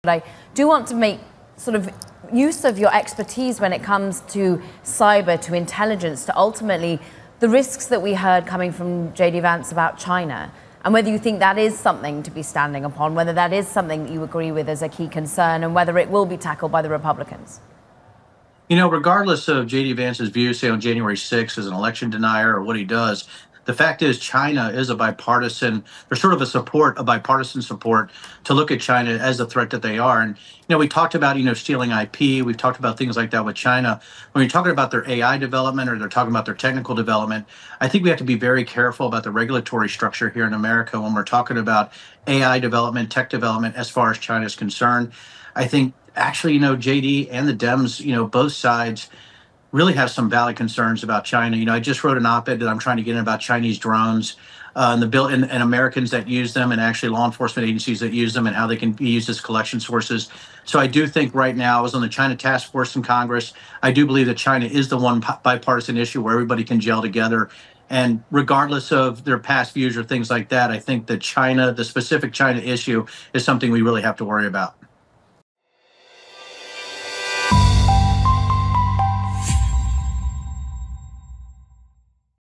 I do want to make sort of use of your expertise when it comes to cyber, to intelligence, to ultimately the risks that we heard coming from J.D. Vance about China, and whether you think that is something to be standing upon, whether that is something that you agree with as a key concern, and whether it will be tackled by the Republicans. You know, regardless of J.D. Vance's views, say on January 6th as an election denier or what he does, the fact is China is a bipartisan, there's sort of a bipartisan support to look at China as the threat that they are. And, we talked about, stealing IP. We've talked about things like that with China. When you're talking about their AI development or they're talking about their technical development, I think we have to be very careful about the regulatory structure here in America when we're talking about AI development, tech development, as far as China is concerned. I think actually, JD and the Dems, both sides really have some valid concerns about China. I just wrote an op-ed that I'm trying to get in about Chinese drones and the bill and Americans that use them, and actually law enforcement agencies that use them, and how they can be used as collection sources. So I do think right now, I was on the China task force in Congress. I do believe that China is the one bipartisan issue where everybody can gel together. And regardless of their past views or things like that, I think that the specific China issue is something we really have to worry about.